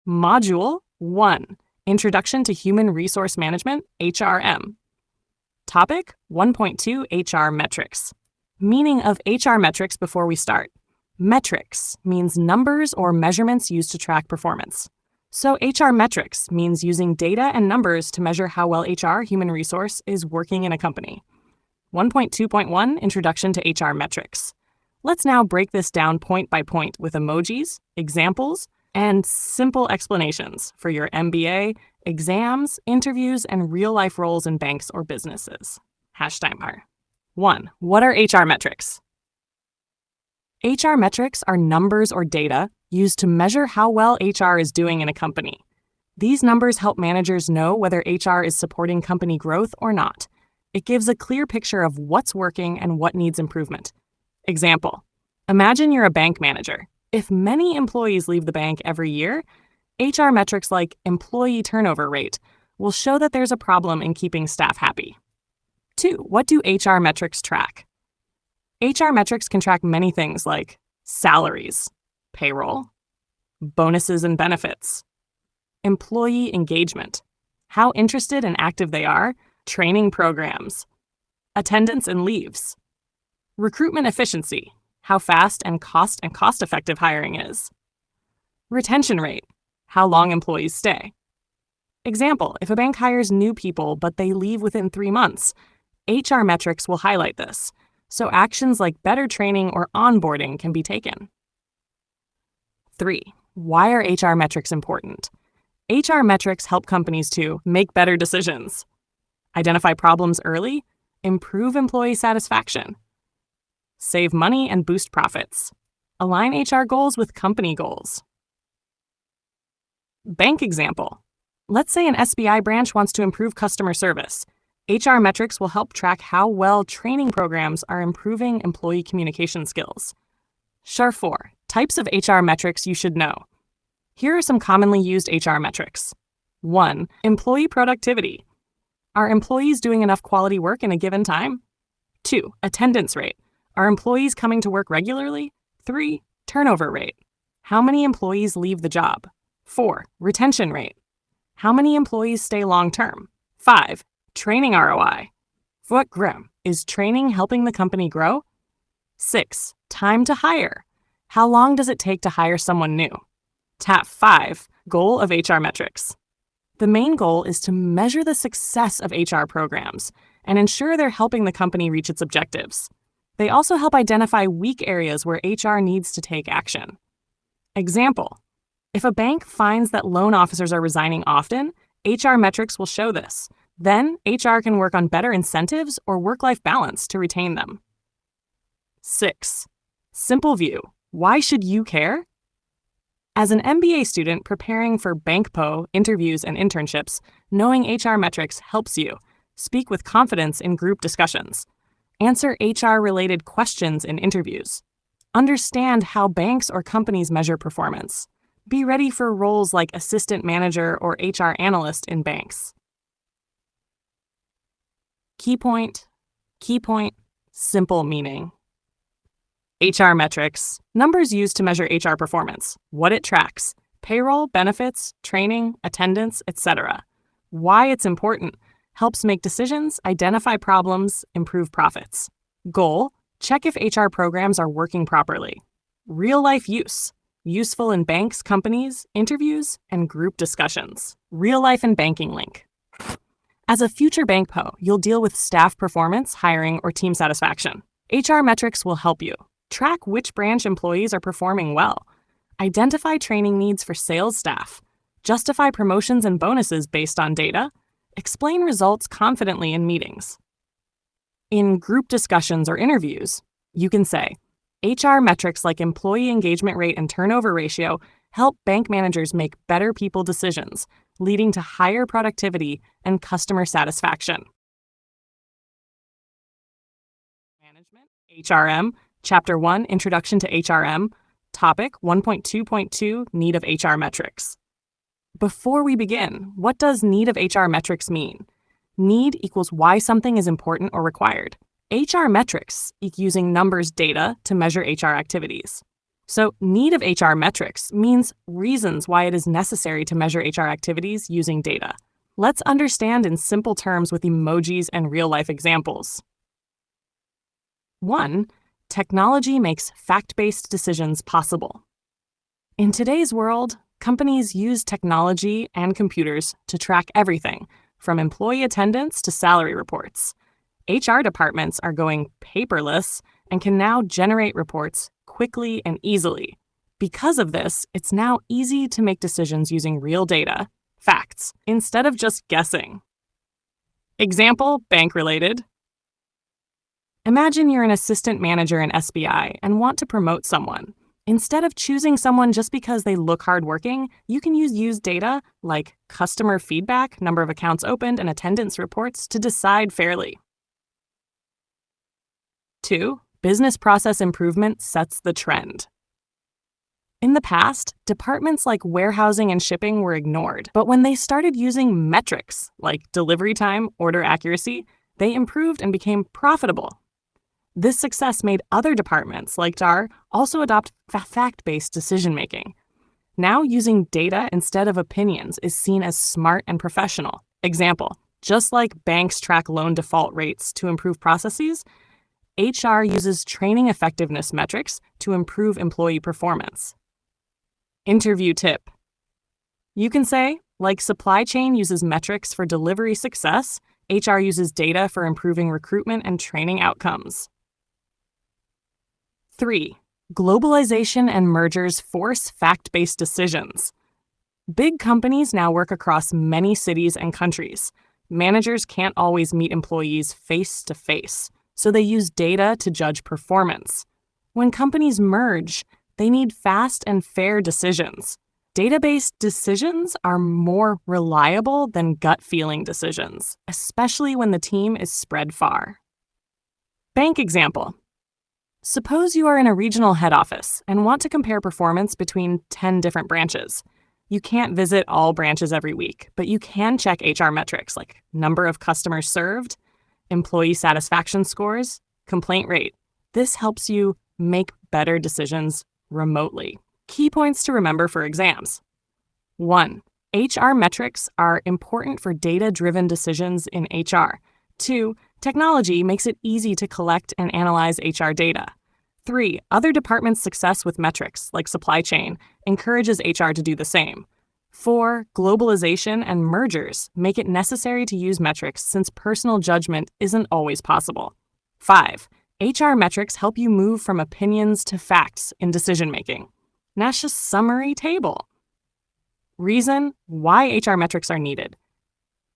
Module 1, Introduction to Human Resource Management, HRM. Topic 1.2 HR Metrics. Meaning of HR metrics before we start. Metrics means numbers or measurements used to track performance. So HR metrics means using data and numbers to measure how well HR, human resource, is working in a company. 1.2.1 Introduction to HR Metrics. Let's now break this down point by point with emojis, examples, and simple explanations for your MBA, exams, interviews, and real-life roles in banks or businesses. #Steinmeier. 1. What are HR metrics? HR metrics are numbers or data used to measure how well HR is doing in a company. These numbers help managers know whether HR is supporting company growth or not. It gives a clear picture of what's working and what needs improvement. Example: imagine you're a bank manager. If many employees leave the bank every year, HR metrics like employee turnover rate will show that there's a problem in keeping staff happy. 2. What do HR metrics track? HR metrics can track many things like salaries, payroll, bonuses and benefits, employee engagement, how interested and active they are, training programs, attendance and leaves, recruitment efficiency, how fast and cost-effective hiring is, retention rate, how long employees stay. Example: if a bank hires new people but they leave within 3 months, HR metrics will highlight this, so actions like better training or onboarding can be taken. 3. Why are HR metrics important? HR metrics help companies to make better decisions, identify problems early, improve employee satisfaction, save money and boost profits, align HR goals with company goals. Bank example: let's say an SBI branch wants to improve customer service. HR metrics will help track how well training programs are improving employee communication skills. #4. Types of HR metrics you should know. Here are some commonly used HR metrics. 1. Employee productivity. Are employees doing enough quality work in a given time? 2. Attendance rate. Are employees coming to work regularly? 3. Turnover rate. How many employees leave the job? 4. Retention rate. How many employees stay long-term? 5. Training ROI. What gram is training helping the company grow? 6. Time to hire. How long does it take to hire someone new? 5. Goal of HR metrics. The main goal is to measure the success of HR programs and ensure they're helping the company reach its objectives. They also help identify weak areas where HR needs to take action. Example: if a bank finds that loan officers are resigning often, HR metrics will show this. Then, HR can work on better incentives or work-life balance to retain them. 6. Simple view. Why should you care? As an MBA student preparing for BankPo, interviews, and internships, knowing HR metrics helps you speak with confidence in group discussions, answer HR-related questions in interviews, understand how banks or companies measure performance, be ready for roles like assistant manager or HR analyst in banks. Key point, simple meaning. HR metrics, numbers used to measure HR performance, what it tracks, payroll, benefits, training, attendance, etc. Why it's important, helps make decisions, identify problems, improve profits. Goal, check if HR programs are working properly. Real-life use, useful in banks, companies, interviews, and group discussions. Real-life and banking link. As a future BankPo, you'll deal with staff performance, hiring, or team satisfaction. HR metrics will help you. Track which branch employees are performing well. Identify training needs for sales staff. Justify promotions and bonuses based on data. Explain results confidently in meetings. In group discussions or interviews, you can say, HR metrics like employee engagement rate and turnover ratio help bank managers make better people decisions, leading to higher productivity and customer satisfaction. Management, HRM, Chapter 1, Introduction to HRM, Topic 1.2.2, Need of HR Metrics. Before we begin, what does need of HR metrics mean? Need equals why something is important or required. HR metrics using numbers data to measure HR activities. So, need of HR metrics means reasons why it is necessary to measure HR activities using data. Let's understand in simple terms with emojis and real-life examples. 1. Technology makes fact-based decisions possible. In today's world, companies use technology and computers to track everything, from employee attendance to salary reports. HR departments are going paperless and can now generate reports quickly and easily. Because of this, it's now easy to make decisions using real data, facts, instead of just guessing. Example, bank-related. Imagine you're an assistant manager in SBI and want to promote someone. Instead of choosing someone just because they look hardworking, you can use data like customer feedback, number of accounts opened, and attendance reports to decide fairly. 2. Business process improvement sets the trend. In the past, departments like warehousing and shipping were ignored, but when they started using metrics like delivery time, order accuracy, they improved and became profitable. This success made other departments, like HR, also adopt fact-based decision-making. Now, using data instead of opinions is seen as smart and professional. Example, just like banks track loan default rates to improve processes, HR uses training effectiveness metrics to improve employee performance. Interview tip. You can say, like supply chain uses metrics for delivery success, HR uses data for improving recruitment and training outcomes. 3. Globalization and mergers force fact-based decisions. Big companies now work across many cities and countries. Managers can't always meet employees face-to-face, so they use data to judge performance. When companies merge, they need fast and fair decisions. Data-based decisions are more reliable than gut-feeling decisions, especially when the team is spread far. Bank example. Suppose you are in a regional head office and want to compare performance between 10 different branches. You can't visit all branches every week, but you can check HR metrics like number of customers served, employee satisfaction scores, complaint rate. This helps you make better decisions remotely. Key points to remember for exams. 1. HR metrics are important for data-driven decisions in HR. 2. Technology makes it easy to collect and analyze HR data. 3. Other departments' success with metrics, like supply chain, encourages HR to do the same. 4. Globalization and mergers make it necessary to use metrics since personal judgment isn't always possible. 5. HR metrics help you move from opinions to facts in decision-making. Nash's summary table. Reason why HR metrics are needed.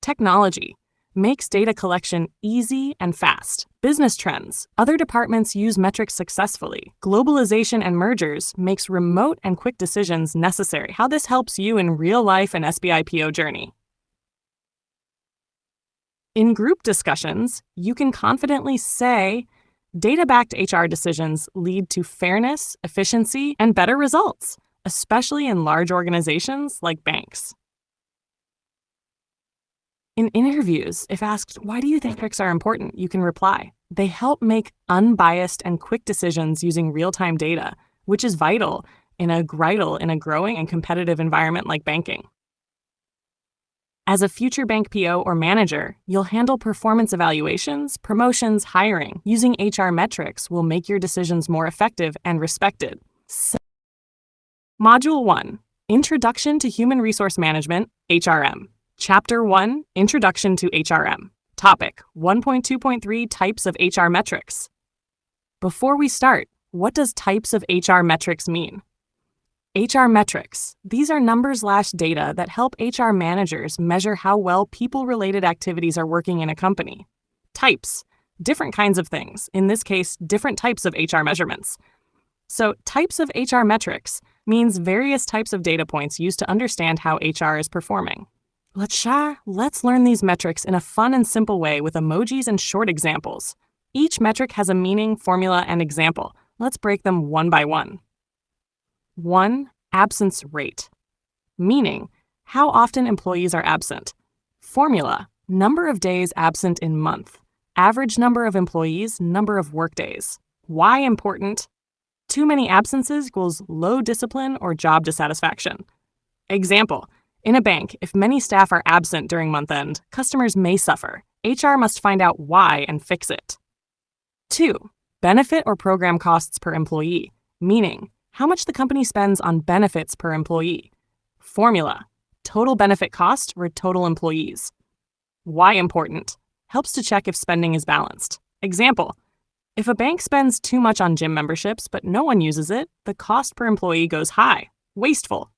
Technology makes data collection easy and fast. Business trends. Other departments use metrics successfully. Globalization and mergers makes remote and quick decisions necessary. How this helps you in real life and SBI PO journey. In group discussions, you can confidently say, data-backed HR decisions lead to fairness, efficiency, and better results, especially in large organizations like banks. In interviews, if asked, why do you think metrics are important, you can reply, they help make unbiased and quick decisions using real-time data, which is vital in a growing and competitive environment like banking. As a future bank PO or manager, you'll handle performance evaluations, promotions, hiring. Using HR metrics will make your decisions more effective and respected. Module 1, Introduction to Human Resource Management, HRM. Chapter 1, Introduction to HRM. Topic 1.2.3 Types of HR Metrics. Before we start, what does types of HR metrics mean? HR metrics. These are numbers/data that help HR managers measure how well people-related activities are working in a company. Types. Different kinds of things. In this case, different types of HR measurements. So, types of HR metrics means various types of data points used to understand how HR is performing. Let's learn these metrics in a fun and simple way with emojis and short examples. Each metric has a meaning, formula, and example. Let's break them one by one. 1. Absence rate. Meaning, how often employees are absent. Formula, number of days absent in month. Average number of employees, number of workdays. Why important? Too many absences equals low discipline or job dissatisfaction. Example, in a bank, if many staff are absent during month end, customers may suffer. HR must find out why and fix it. 2. Benefit or program costs per employee, meaning how much the company spends on benefits per employee. Formula, total benefit cost for total employees. Why important? Helps to check if spending is balanced. Example, if a bank spends too much on gym memberships but no one uses it, the cost per employee goes high. Wasteful.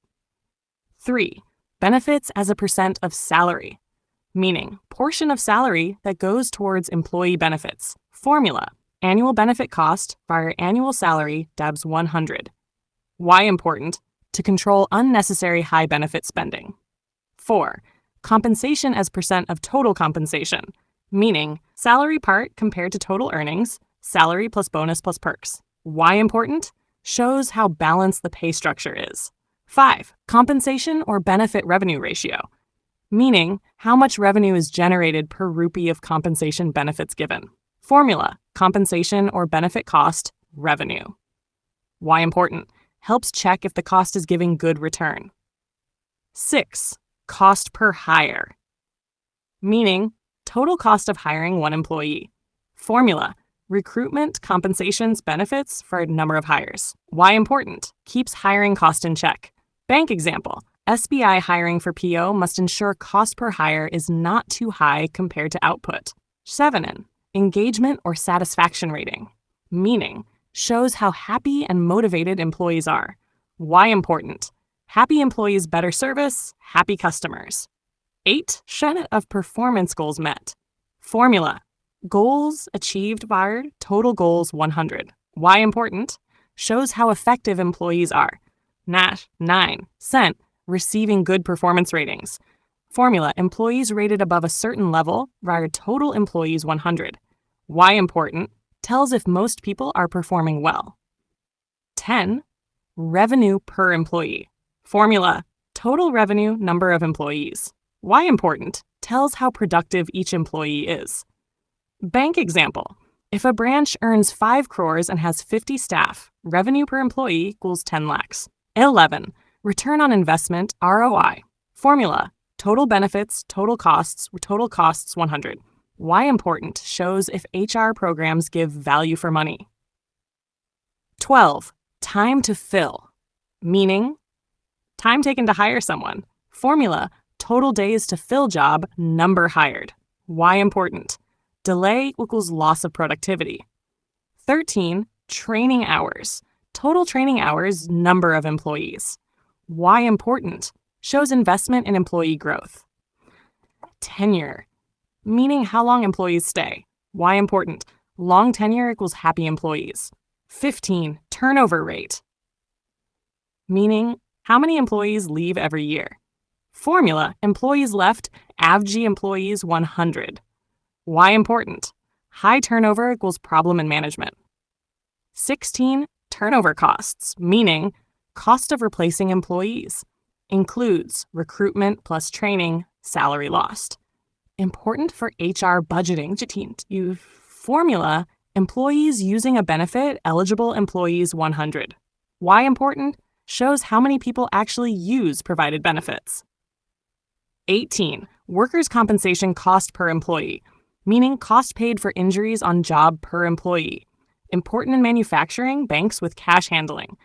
3. Benefits as a percent of salary, meaning portion of salary that goes towards employee benefits. Formula, annual benefit cost via annual salary DABS 100. Why important? To control unnecessary high benefit spending. 4. Compensation as percent of total compensation, meaning salary part compared to total earnings, salary plus bonus plus perks. Why important? Shows how balanced the pay structure is. 5. Compensation or benefit revenue ratio, meaning how much revenue is generated per rupee of compensation benefits given. Formula, compensation or benefit cost, revenue. Why important? Helps check if the cost is giving good return. 6. Cost per hire, meaning total cost of hiring one employee. Formula, recruitment, compensations, benefits for a number of hires. Why important? Keeps hiring cost in check. Bank example, SBI hiring for PO must ensure cost per hire is not too high compared to output. 7. Engagement or satisfaction rating, meaning shows how happy and motivated employees are. Why important? Happy employees, better service, happy customers. 8. Percent of performance goals met. Formula, goals achieved via total goals 100. Why important? Shows how effective employees are. 9. Cent, receiving good performance ratings. Formula, employees rated above a certain level via total employees 100. Why important? Tells if most people are performing well. 10. Revenue per employee. Formula, total revenue number of employees. Why important? Tells how productive each employee is. Bank example, if a branch earns 5 crores and has 50 staff, revenue per employee equals 10 lakhs. 11. Return on investment, ROI. Formula, total benefits, total costs 100. Why important? Shows if HR programs give value for money. 12. Time to fill, meaning time taken to hire someone. Formula, total days to fill job, number hired. Why important? Delay equals loss of productivity. 13. Training hours. Total training hours, number of employees. Why important? Shows investment in employee growth. Tenure, meaning how long employees stay. Why important? Long tenure equals happy employees. 15. Turnover rate, meaning how many employees leave every year. Formula, employees left, AVG employees 100. Why important? High turnover equals problem in management. 16. Turnover costs, meaning cost of replacing employees. Includes recruitment plus training, salary lost. Important for HR budgeting. Formula, employees using a benefit, eligible employees 100. Why important? Shows how many people actually use provided benefits. 18. Workers' compensation cost per employee, meaning cost paid for injuries on job per employee. Important in manufacturing, banks with cash handling.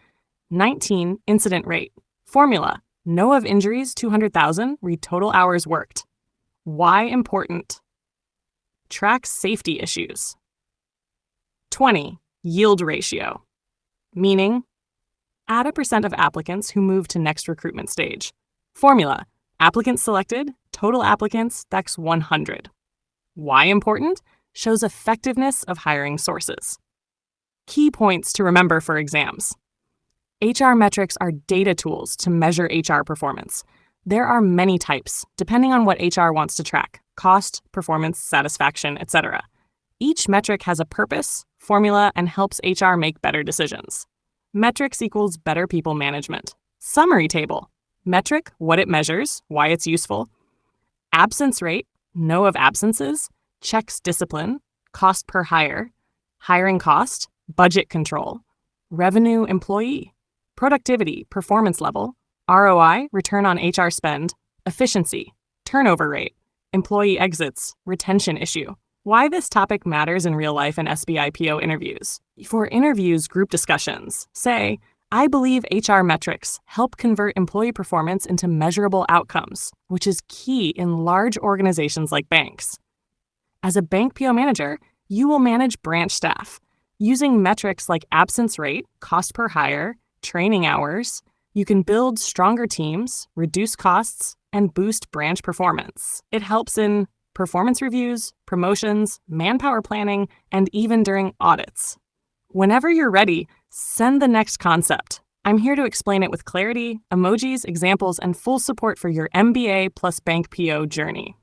19. Incident rate. Formula, know of injuries 200,000, read total hours worked. Why important? Tracks safety issues. 20. Yield ratio, meaning add a percent of applicants who move to next recruitment stage. Formula, applicants selected, total applicants, that's 100. Why important? Shows effectiveness of hiring sources. Key points to remember for exams. HR metrics are data tools to measure HR performance. There are many types, depending on what HR wants to track: cost, performance, satisfaction, etc. Each metric has a purpose, formula, and helps HR make better decisions. Metrics equals better people management. Summary table. Metric, what it measures, why it's useful. Absence rate, know of absences, checks discipline, cost per hire, hiring cost, budget control. revenue employee, productivity, performance level, ROI, return on HR spend, efficiency, turnover rate, employee exits, retention issue. Why this topic matters in real life and SBIPO interviews. For interviews group discussions, say, I believe HR metrics help convert employee performance into measurable outcomes, which is key in large organizations like banks. As a bank PO manager, you will manage branch staff. Using metrics like absence rate, cost per hire, training hours, you can build stronger teams, reduce costs, and boost branch performance. It helps in performance reviews, promotions, manpower planning, and even during audits. Whenever you're ready, send the next concept. I'm here to explain it with clarity, emojis, examples, and full support for your MBA plus bank PO journey.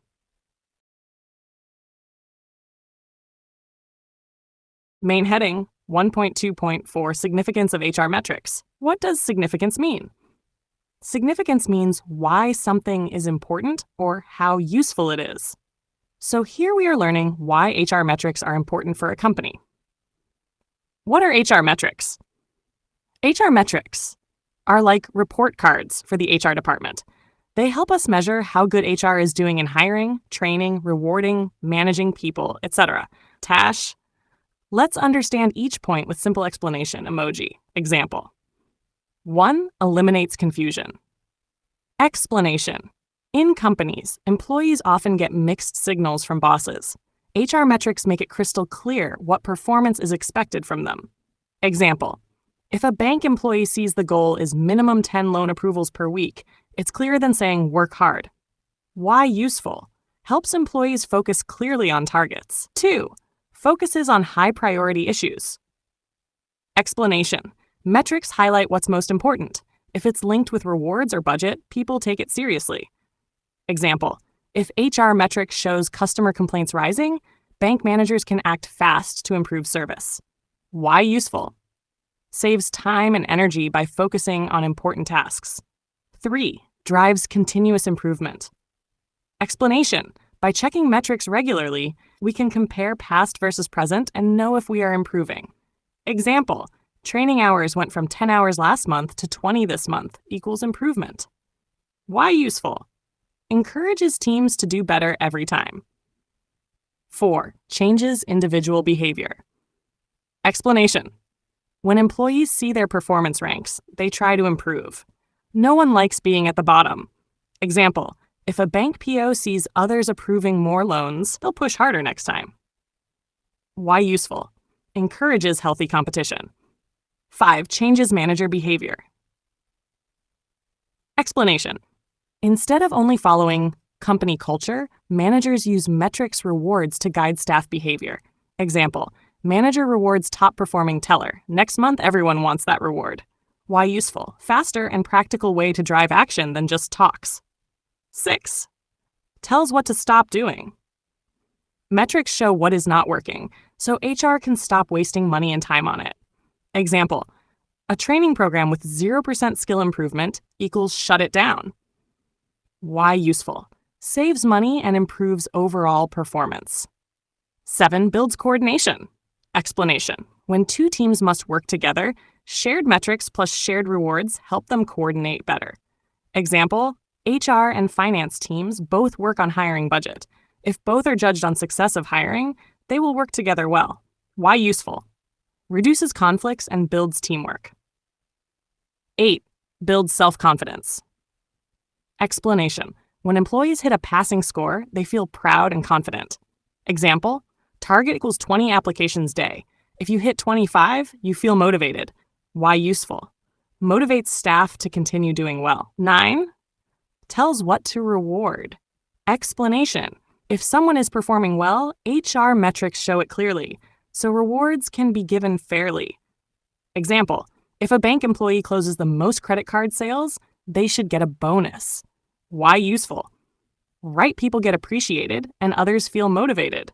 Main heading, 1.2.4 Significance of HR Metrics. What does significance mean? Significance means why something is important or how useful it is. So here we are learning why HR metrics are important for a company. What are HR metrics? HR metrics are like report cards for the HR department. They help us measure how good HR is doing in hiring, training, rewarding, managing people, etc. Tash. Let's understand each point with simple explanation emoji. Example. 1. Eliminates confusion. Explanation. In companies, employees often get mixed signals from bosses. HR metrics make it crystal clear what performance is expected from them. Example. If a bank employee sees the goal is minimum 10 loan approvals per week, it's clearer than saying work hard. Why useful? Helps employees focus clearly on targets. 2. Focuses on high priority issues. Explanation. Metrics highlight what's most important. If it's linked with rewards or budget, people take it seriously. Example, if HR metrics shows customer complaints rising, bank managers can act fast to improve service. Why useful? Saves time and energy by focusing on important tasks. 3. Drives continuous improvement. Explanation. By checking metrics regularly, we can compare past versus present and know if we are improving. Example, training hours went from 10 hours last month to 20 this month equals improvement. Why useful? Encourages teams to do better every time. 4. Changes individual behavior. Explanation. When employees see their performance ranks, they try to improve. No one likes being at the bottom. Example, if a bank PO sees others approving more loans, they'll push harder next time. Why useful? Encourages healthy competition. 5. Changes manager behavior. Explanation. Instead of only following company culture, managers use metrics rewards to guide staff behavior. Example, manager rewards top performing teller. Next month, everyone wants that reward. Why useful? Faster and practical way to drive action than just talks. 6. Tells what to stop doing. Metrics show what is not working, so HR can stop wasting money and time on it. Example, a training program with 0% skill improvement equals shut it down. Why useful? Saves money and improves overall performance. 7. Builds coordination. Explanation. When two teams must work together, shared metrics plus shared rewards help them coordinate better. Example, HR and finance teams both work on hiring budget. If both are judged on success of hiring, they will work together well. Why useful? Reduces conflicts and builds teamwork. 8. Builds self-confidence. Explanation. When employees hit a passing score, they feel proud and confident. Example, target equals 20 applications day. If you hit 25, you feel motivated. Why useful? Motivates staff to continue doing well. 9. Tells what to reward. Explanation. If someone is performing well, HR metrics show it clearly, so rewards can be given fairly. Example, if a bank employee closes the most credit card sales, they should get a bonus. Why useful? Right people get appreciated and others feel motivated.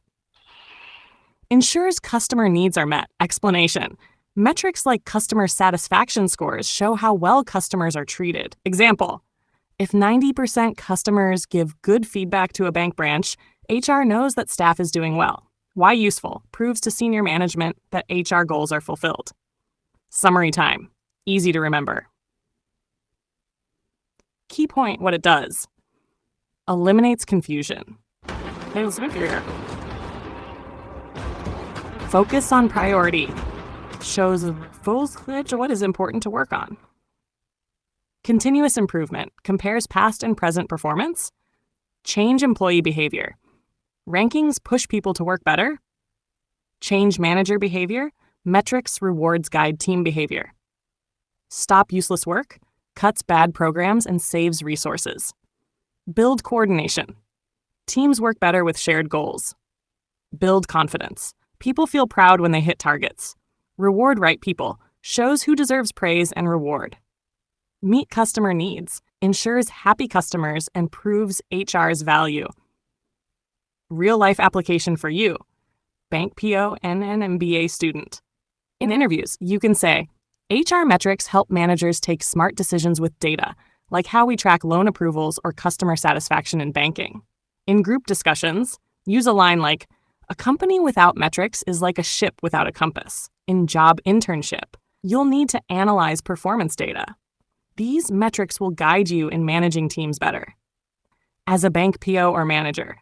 Ensures customer needs are met. Explanation. Metrics like customer satisfaction scores show how well customers are treated. Example, if 90% customers give good feedback to a bank branch, HR knows that staff is doing well. Why useful? Proves to senior management that HR goals are fulfilled. Summary time. Easy to remember. Key point what it does. Eliminates confusion. Hey, let's look here. Focus on priority. Shows what is important to work on. Continuous improvement. Compares past and present performance. Change employee behavior. Rankings push people to work better. Change manager behavior. Metrics rewards guide team behavior. Stop useless work. Cuts bad programs and saves resources. Build coordination. Teams work better with shared goals. Build confidence. People feel proud when they hit targets. Reward right people. Shows who deserves praise and reward. Meet customer needs. Ensures happy customers and proves HR's value. Real-life application for you. Bank PO and an MBA student. In interviews, you can say, HR metrics help managers take smart decisions with data, like how we track loan approvals or customer satisfaction in banking. In group discussions, use a line like, a company without metrics is like a ship without a compass. In job internship, you'll need to analyze performance data. These metrics will guide you in managing teams better. As a bank PO or manager,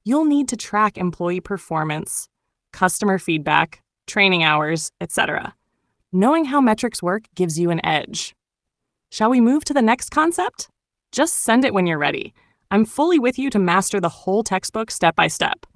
you'll need to track employee performance, customer feedback, training hours, etc. Knowing how metrics work gives you an edge. Shall we move to the next concept? Just send it when you're ready. I'm fully with you to master the whole textbook step by step.